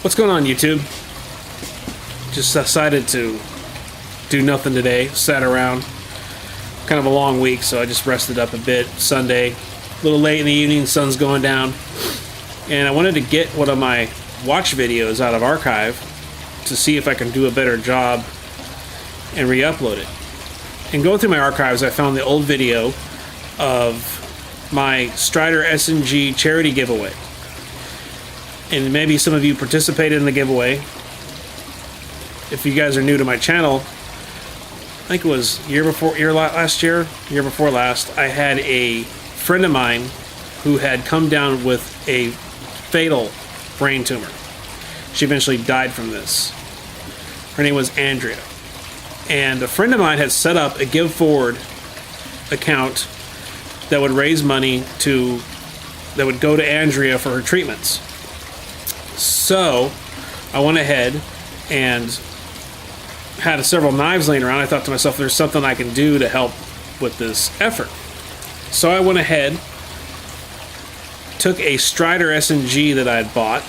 What's going on, YouTube? Just decided to do nothing today. Sat around. Kind of a long week, so I just rested up a bit. Sunday, a little late in the evening, sun's going down. And I wanted to get one of my watch videos out of archive to see if I can do a better job and re-upload it. And going through my archives, I found the old video of my Strider SNG charity giveaway. And maybe some of you participated in the giveaway. If you guys are new to my channel, I think it was year before last, I had a friend of mine who had come down with a fatal brain tumor. She eventually died from this. Her name was Andrea. And a friend of mine had set up a Give Forward account that would raise money that would go to Andrea for her treatments. So I went ahead and had several knives laying around. I thought to myself, there's something I can do to help with this effort. So I went ahead, took a Strider SNG that I had bought,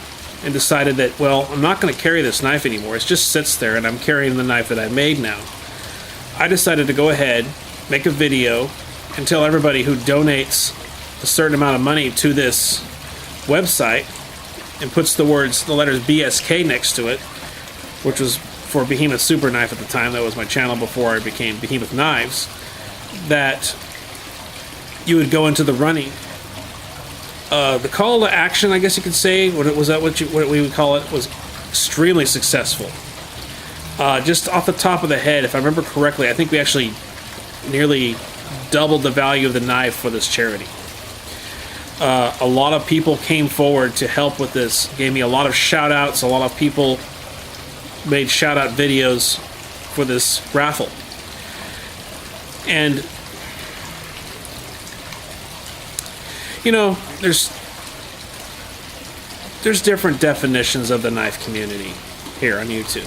and decided that, well, I'm not going to carry this knife anymore. It just sits there, and I'm carrying the knife that I made now. I decided to go ahead, make a video, and tell everybody who donates a certain amount of money to this website and puts the letters BSK next to it, which was for Behemoth Super Knife at the time. That was my channel before I became Behemoth Knives. That you would go into the running. The call to action, I guess you could say, what we would call it, was extremely successful. Just off the top of the head, if I remember correctly, I think we actually nearly doubled the value of the knife for this charity. A lot of people came forward to help with this, gave me a lot of shout outs. A lot of people made shout out videos for this raffle. And you know, there's different definitions of the knife community here on YouTube.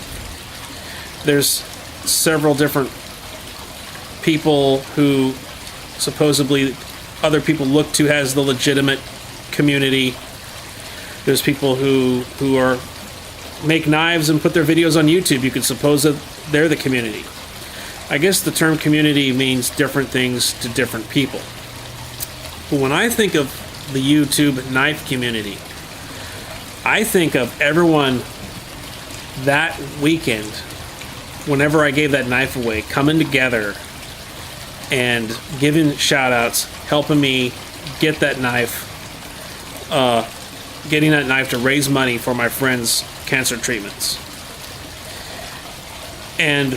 There's several different people who supposedly other people look to as the legitimate community. There's people who make knives and put their videos on YouTube. You could suppose that they're the community. I guess the term community means different things to different people. But when I think of the YouTube knife community, I think of everyone that weekend, whenever I gave that knife away, coming together and giving shout outs, helping me get that knife, getting that knife to raise money for my friend's cancer treatments. And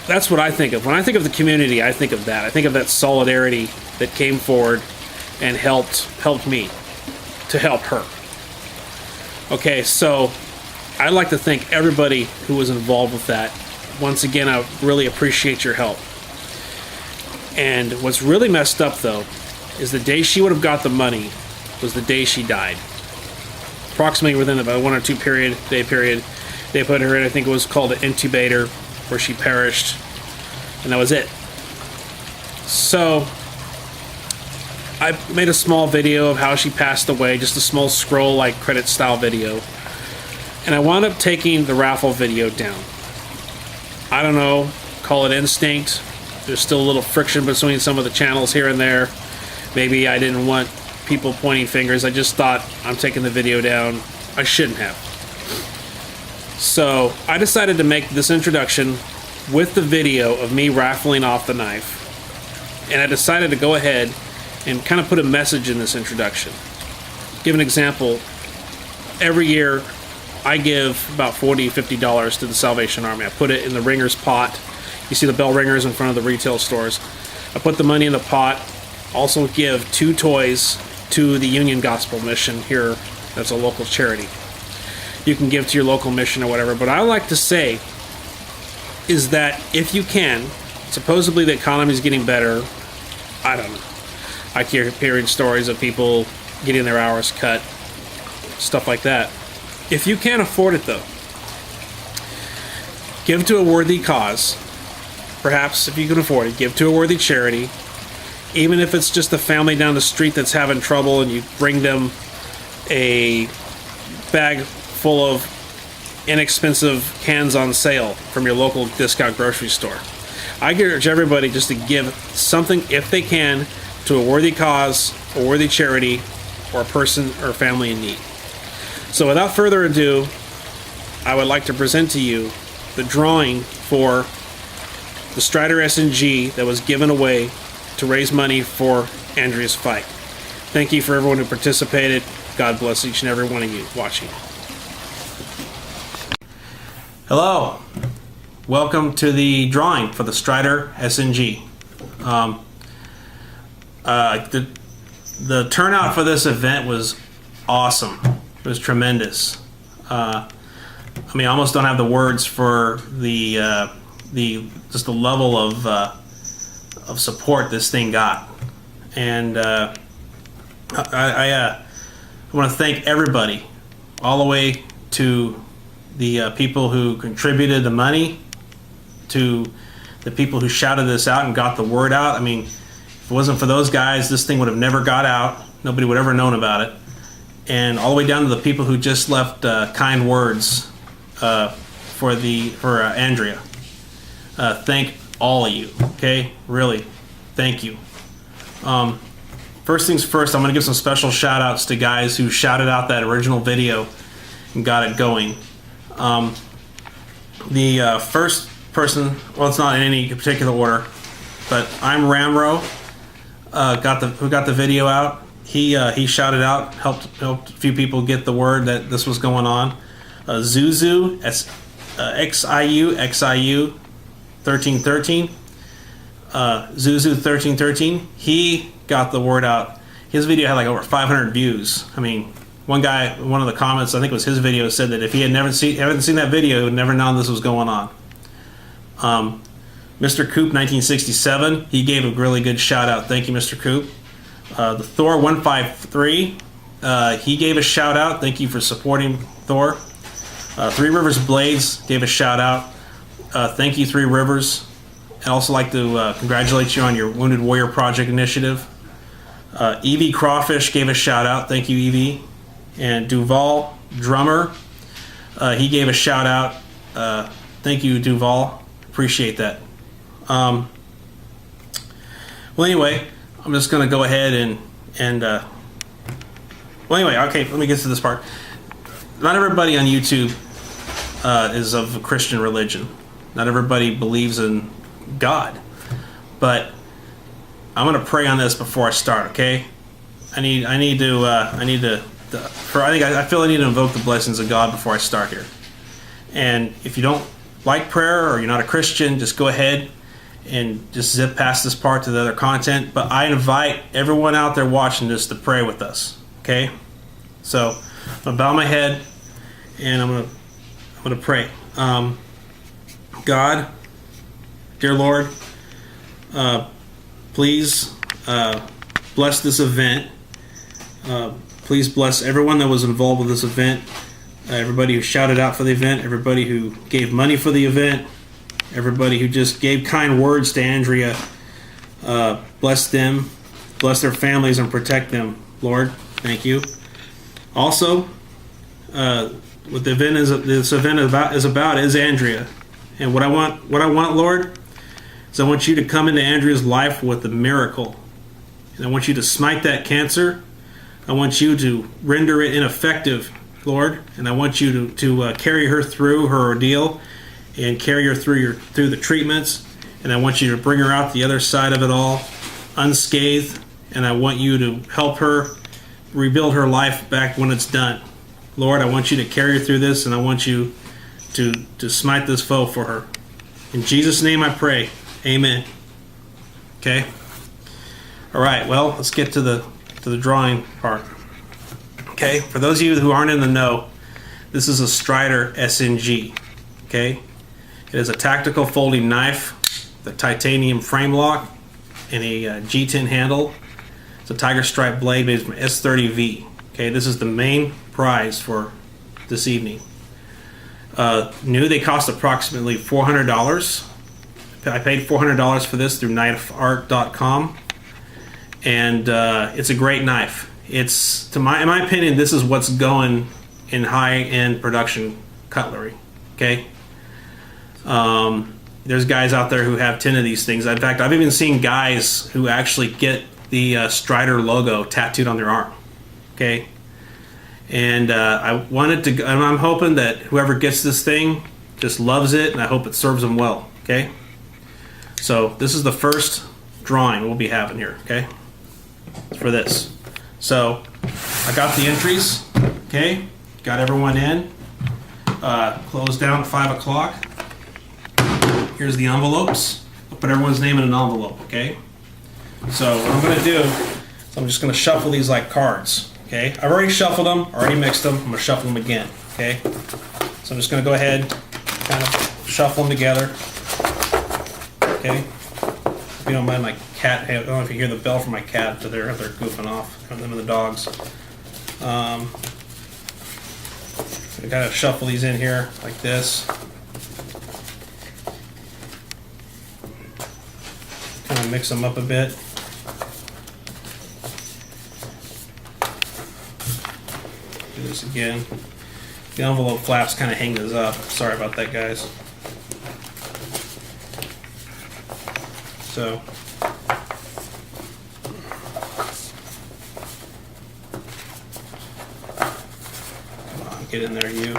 that's what I think of. When I think of the community, I think of that. I think of that solidarity that came forward and helped me to help her. Okay, so I'd like to thank everybody who was involved with that. Once again, I really appreciate your help. And what's really messed up, though, is the day she would have got the money was the day she died. Approximately within about 1 or 2 day period, they put her in, I think it was called an intubator, where she perished, and that was it. So I made a small video of how she passed away, just a small scroll-like credit-style video, and I wound up taking the raffle video down. I don't know, call it instinct. There's still a little friction between some of the channels here and there. Maybe I didn't want people pointing fingers. I just thought, I'm taking the video down. I shouldn't have. So I decided to make this introduction with the video of me raffling off the knife. And I decided to go ahead and kind of put a message in this introduction. Give an example. Every year I give about $40, $50 to the Salvation Army. I put it in the ringer's pot. You see the bell ringers in front of the retail stores. I put the money in the pot. Also give 2 toys to the Union Gospel Mission here. That's a local charity. You can give to your local mission or whatever. But I like to say is that if you can, supposedly the economy is getting better. I don't know. I keep hearing stories of people getting their hours cut, stuff like that. If you can't afford it, though, give to a worthy cause. Perhaps, if you can afford it, give to a worthy charity. Even if it's just a family down the street that's having trouble and you bring them a bag full of inexpensive cans on sale from your local discount grocery store. I encourage everybody just to give something, if they can, to a worthy cause, a worthy charity, or a person or family in need. So without further ado, I would like to present to you the drawing for the Strider SNG that was given away to raise money for Andrea's fight. Thank you for everyone who participated. God bless each and every one of you watching. Hello. Welcome to the drawing for the Strider SNG. The turnout for this event was awesome. It was tremendous. I almost don't have the words for the level of support this thing got, and I want to thank everybody, all the way to the people who contributed the money, to the people who shouted this out and got the word out. I mean, if it wasn't for those guys, this thing would have never got out. Nobody would have ever known about it. And all the way down to the people who just left kind words for Andrea. Thank all of you. Okay, really, thank you. First things first, I'm going to give some special shout outs to guys who shouted out that original video and got it going. The first person, well, it's not in any particular order, but I'm Ramro, who got the video out. He shouted out, helped a few people get the word that this was going on. Zuzu, XIU 1313, Zuzu 1313. He got the word out. His video had like over 500 views. I mean, one guy, one of the comments, I think it was his video, said that if he had hadn't seen that video, he would never known this was going on. Mr. Coop 1967, he gave a really good shout out. Thank you, Mr. Coop. The Thor 153, he gave a shout out. Thank you for supporting Thor. Three Rivers Blades gave a shout out. Thank you, Three Rivers. I'd also like to congratulate you on your Wounded Warrior Project initiative. Evie Crawfish gave a shout out. Thank you, Evie. And Duval Drummer, he gave a shout out. Thank you, Duval. Appreciate that. Well, anyway, I'm just going to go ahead and well, anyway, okay, let me get to this part. Not everybody on YouTube is of a Christian religion. Not everybody believes in God. But I'm going to pray on this before I start, okay? I feel I need to invoke the blessings of God before I start here. And if you don't like prayer or you're not a Christian, just go ahead and just zip past this part to the other content. But I invite everyone out there watching this to pray with us, okay? So I'm going to bow my head and I'm going to pray. God, dear Lord, please bless this event. Please bless everyone that was involved with this event, everybody who shouted out for the event, everybody who gave money for the event, everybody who just gave kind words to Andrea. Bless them, bless their families, and protect them, Lord. Thank you. Also, what this event is about is Andrea, and what I want, Lord, is I want you to come into Andrea's life with a miracle, and I want you to smite that cancer. I want you to render it ineffective, Lord, and I want you to carry her through her ordeal and carry her through the treatments, and I want you to bring her out the other side of it all unscathed, and I want you to help her rebuild her life back when it's done. Lord, I want you to carry her through this, and I want you to smite this foe for her. In Jesus' name I pray. Amen. Okay? All right, well, let's get to the drawing part. Okay, for those of you who aren't in the know, this is a Strider SNG. Okay, it is a tactical folding knife, the titanium frame lock, and a G10 handle. It's a tiger stripe blade made from S30V. Okay, this is the main prize for this evening. New, they cost approximately $400. I paid $400 for this through knifeart.com. And it's a great knife. It's, in my opinion, this is what's going in high-end production cutlery. Okay. There's guys out there who have 10 of these things. In fact, I've even seen guys who actually get the Strider logo tattooed on their arm. Okay. And I'm hoping that whoever gets this thing just loves it, and I hope it serves them well. Okay. So this is the first drawing we'll be having here. Okay. For this. So I got the entries. Okay. Got everyone in. Closed down at 5 o'clock. Here's the envelopes. I'll put everyone's name in an envelope, okay? So what I'm going to do is I'm just going to shuffle these like cards, okay? I've already shuffled them, already mixed them. I'm going to shuffle them again, okay? So I'm just going to go ahead, kind of shuffle them together, okay? If you don't mind my cat, I don't know if you hear the bell from my cat, but they're goofing off, them and the dogs. I kind of shuffle these in here like this. Kind of mix them up a bit. Do this again. The envelope flaps kind of hang this up. Sorry about that, guys. So. Come on, get in there, you.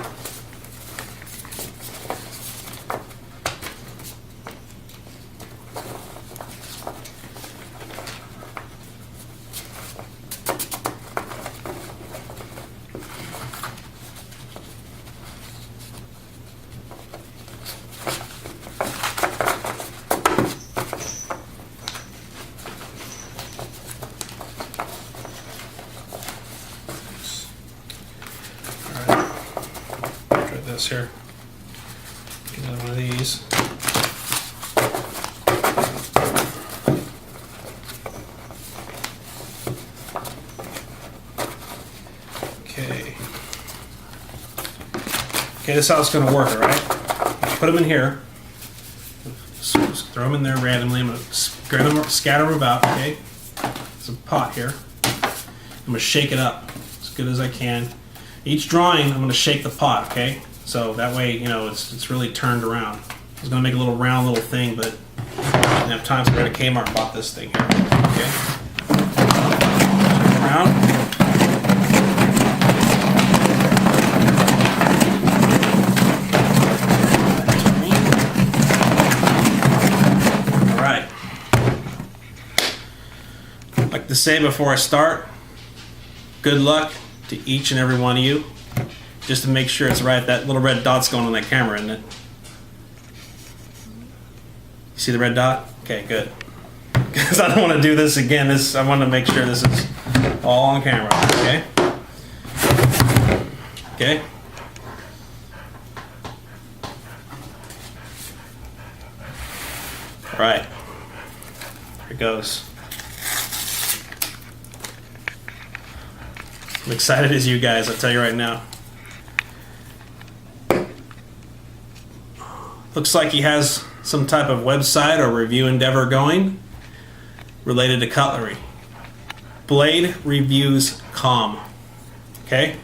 This here. Get another one of these. Okay. Okay, this is how it's going to work, alright? Put them in here. Just throw them in there randomly. I'm going to scatter them about, okay? There's a pot here. I'm going to shake it up as good as I can. Each drawing, I'm going to shake the pot, okay? So that way, you know, it's really turned around. I was going to make a little round little thing, but I didn't have time, so I went to Kmart and bought this thing here. Okay. Turn it around. All right. Like to say before I start, good luck to each and every one of you. Just to make sure it's right. That little red dot's going on that camera, isn't it? You see the red dot? Okay, good. Because I don't want to do this again. I want to make sure this is all on camera. Okay? Okay? All right. Here it goes. I'm excited as you guys, I'll tell you right now. Looks like he has some type of website or review endeavor going related to cutlery. Blade Reviews.com. Okay?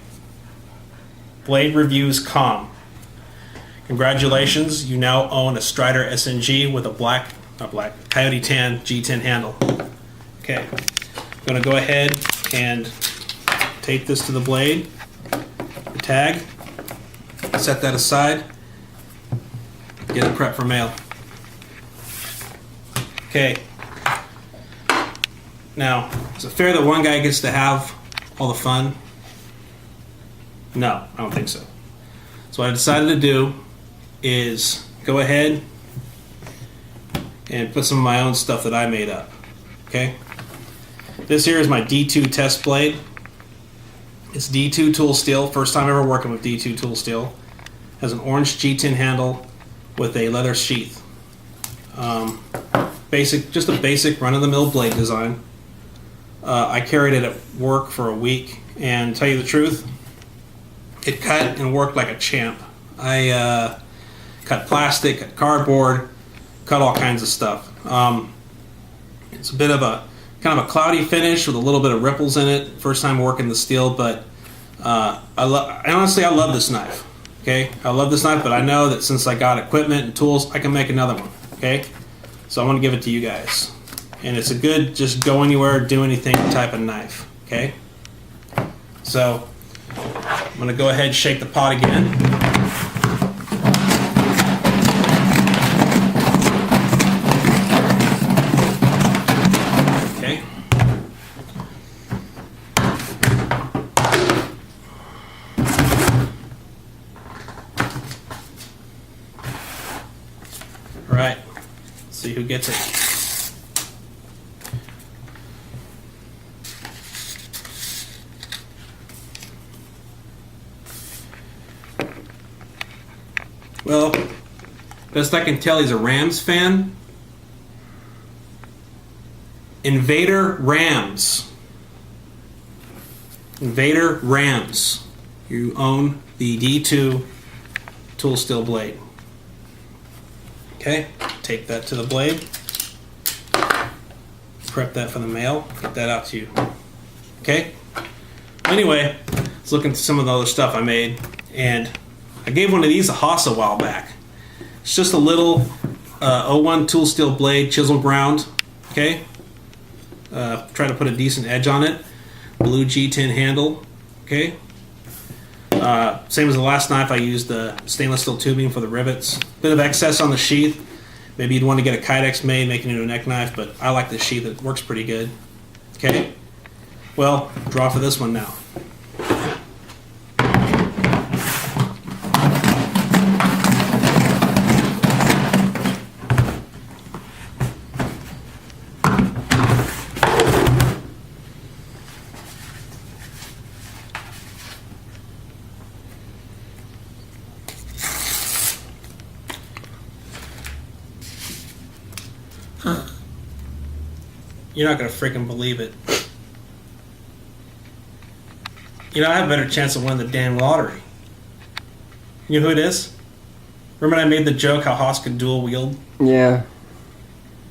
Blade Reviews.com. Congratulations, you now own a Strider SNG with a Coyote Tan G10 handle. Okay, I'm going to go ahead and tape this to the blade, the tag, set that aside. Get it prepped for mail. Okay. Now, is it fair that one guy gets to have all the fun? No, I don't think so. So what I decided to do is go ahead and put some of my own stuff that I made up. Okay? This here is my D2 test blade. It's D2 tool steel. First time ever working with D2 tool steel. Has an orange G10 handle with a leather sheath. Just a basic run-of-the-mill blade design. I carried it at work for a week, and to tell you the truth, it cut and worked like a champ. I cut plastic, cut cardboard, cut all kinds of stuff. It's a bit of a kind of a cloudy finish with a little bit of ripples in it. First time working the steel, but Honestly, I love this knife. Okay, I love this knife, but I know that since I got equipment and tools, I can make another one. Okay, so I want to give it to you guys, and it's a good, just go anywhere, do anything type of knife. Okay, so I'm gonna go ahead and shake the pot again. Okay. All right. Let's see who gets it. Well, best I can tell, he's a Rams fan. Invader Rams. Invader Rams. You own the D2 tool steel blade. Okay, take that to the blade. Prep that for the mail. Get that out to you. Okay? Anyway, let's look into some of the other stuff I made. And I gave one of these a Haas a while back. It's just a little 01 tool steel blade, chisel ground. Okay? Try to put a decent edge on it. Blue G10 handle. Okay? Same as the last knife, I used the stainless steel tubing for the rivets. Bit of excess on the sheath. Maybe you'd want to get a Kydex made, make it into a neck knife, but I like the sheath. It works pretty good. Okay? Well, draw for this one now. You're not going to freaking believe it. You know, I have a better chance of winning the damn lottery. You know who it is? Remember when I made the joke how Haas could dual wield? Yeah.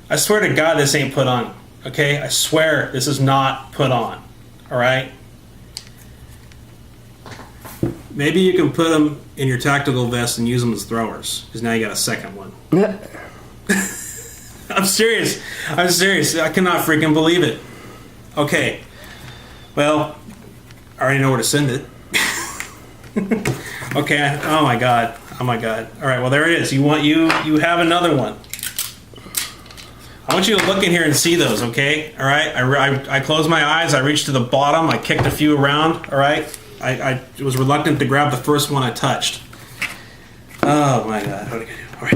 I swear to God this ain't put on. Okay? I swear this is not put on. Alright? Maybe you can put them in your tactical vest and use them as throwers. Because now you got a second one. I'm serious. I'm serious. I cannot freaking believe it. Okay. Well, I already know where to send it. Okay. Oh my God. Oh my God. All right. Well, there it is. You have another one. I want you to look in here and see those. Okay. All right. I closed my eyes. I reached to the bottom. I kicked a few around. All right. I was reluctant to grab the first one I touched. Oh my God. What are you gonna do? All right.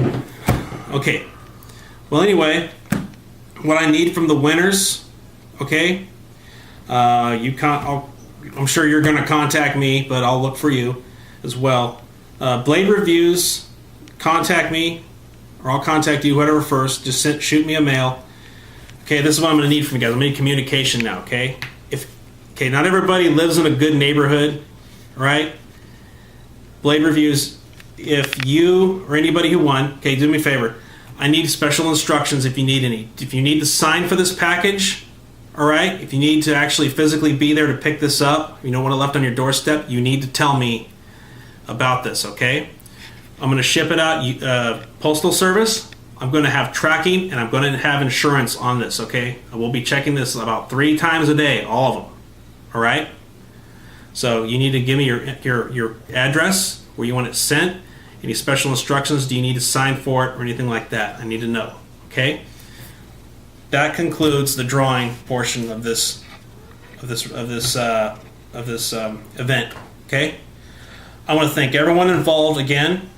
Okay. Well, anyway, what I need from the winners, okay? I'm sure you're going to contact me, but I'll look for you as well. Blade reviews, contact me, or I'll contact you, whatever first. Just shoot me a mail. Okay, this is what I'm going to need from you guys. I need communication now, okay? Okay, not everybody lives in a good neighborhood, right? Blade reviews, if you or anybody who won, okay, do me a favor. I need special instructions if you need any. If you need to sign for this package, all right? If you need to actually physically be there to pick this up, you don't want it left on your doorstep, you need to tell me about this, okay? I'm going to ship it out, postal service. I'm going to have tracking, and I'm going to have insurance on this, okay? I will be checking this about 3 times a day, all of them, all right? So you need to give me your address, where you want it sent. Any special instructions? Do you need to sign for it or anything like that? I need to know. Okay. That concludes the drawing portion of this event. Okay. I want to thank everyone involved again.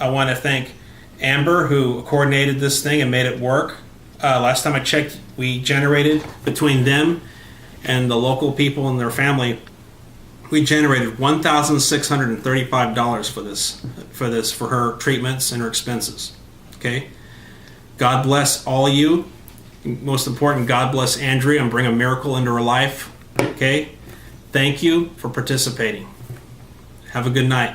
I want to thank Amber, who coordinated this thing and made it work. Last time I checked, we generated between them and the local people and their family. We generated $1,635 for her treatments and her expenses. Okay? God bless all of you. Most important, God bless Andrea and bring a miracle into her life. Okay? Thank you for participating. Have a good night.